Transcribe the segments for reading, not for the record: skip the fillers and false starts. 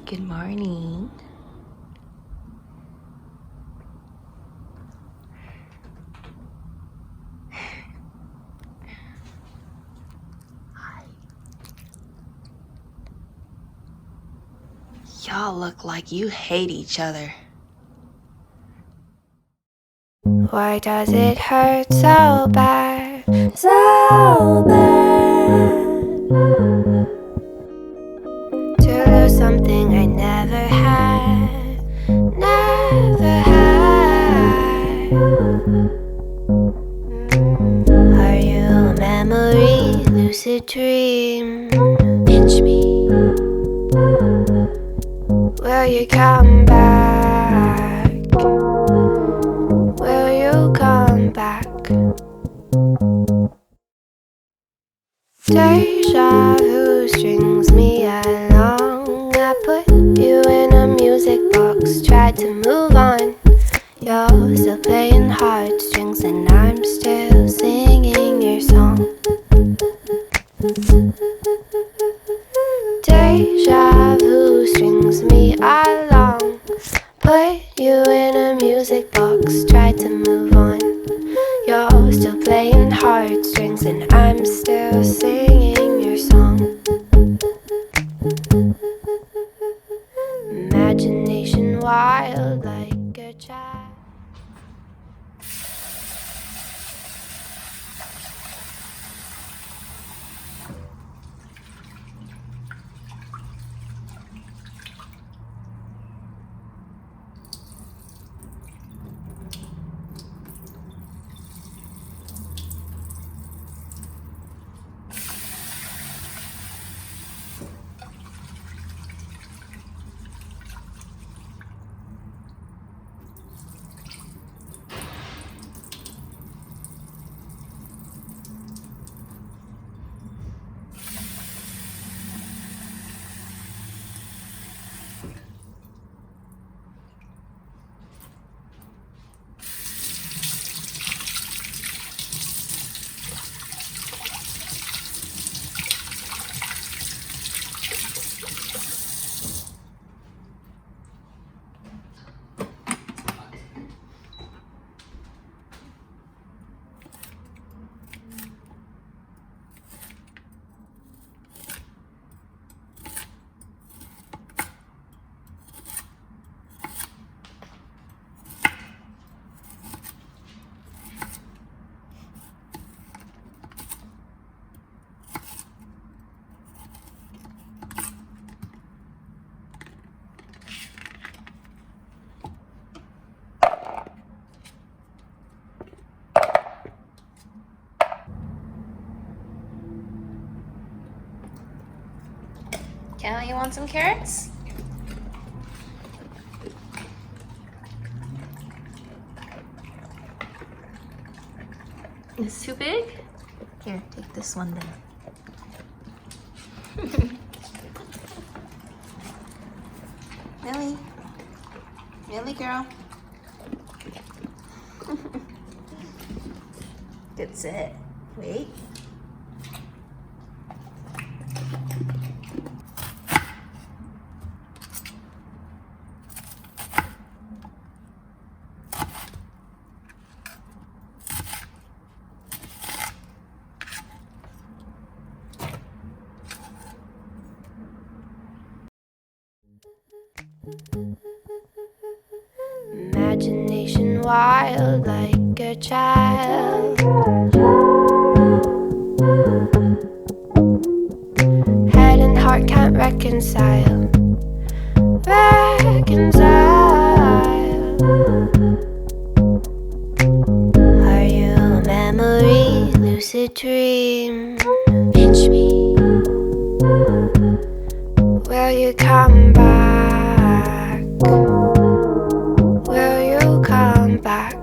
Good morning. Hi. Y'all look like you hate each other. Why does it hurt so bad? So bad to lose something I never had. Never had. Are you a memory, lucid dream? Pinch me. Will you come back? Will you come back? Deja vu strings me along. I put you in a music box, tried to move on. You're still playing heartstrings and I'm still singing your song. Deja vu strings me along. Put you in a music box, tried to move on. You're still playing heartstrings and I'm still singing your song. Imagination wild like a child. Cal, you want some carrots? It's too big? Here, take this one then. Millie. Millie girl. Good sit. Wait. Imagination wild like a child. Head and heart can't reconcile. Reconcile. Are you a memory, lucid dream? Pinch me. Will you come back? Will you come back?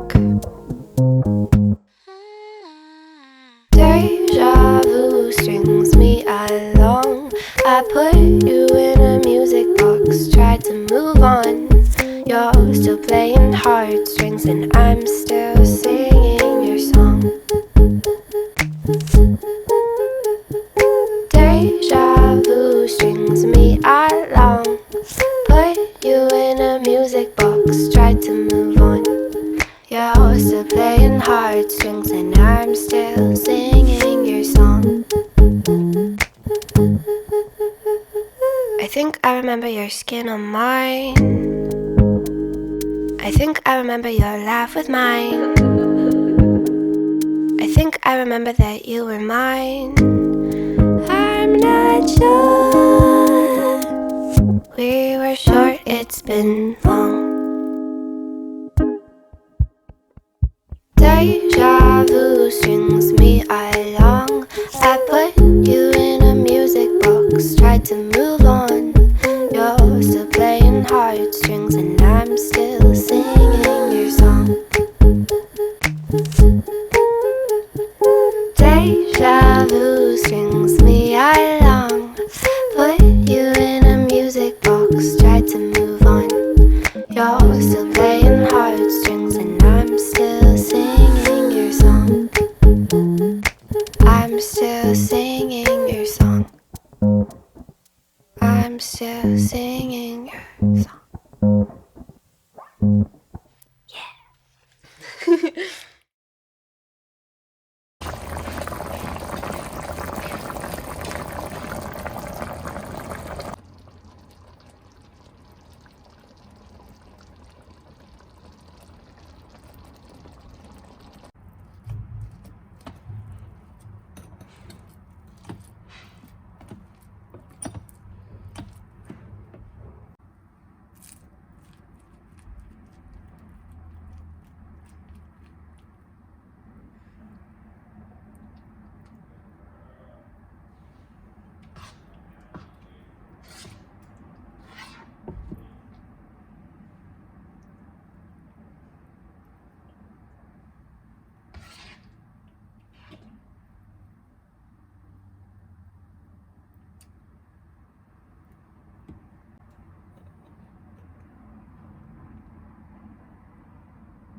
Deja vu strings me along. I put you in a music box, tried to move on. You're still playing heartstrings and I'm still singing your song. Deja vu strings me along. think I remember your skin on mine. I think I remember your laugh with mine. I think I remember that you were mine. I'm not sure. We were short, it's been long. Deja vu strings me along. I put you in a music box, tried to move on. You're still playing heartstrings and I'm still singing your song. Deja vu strings me along. Put you in a music box, tried to move on. You're still playing heartstrings and I'm still singing your song. I'm still singing your song. I'm still singing your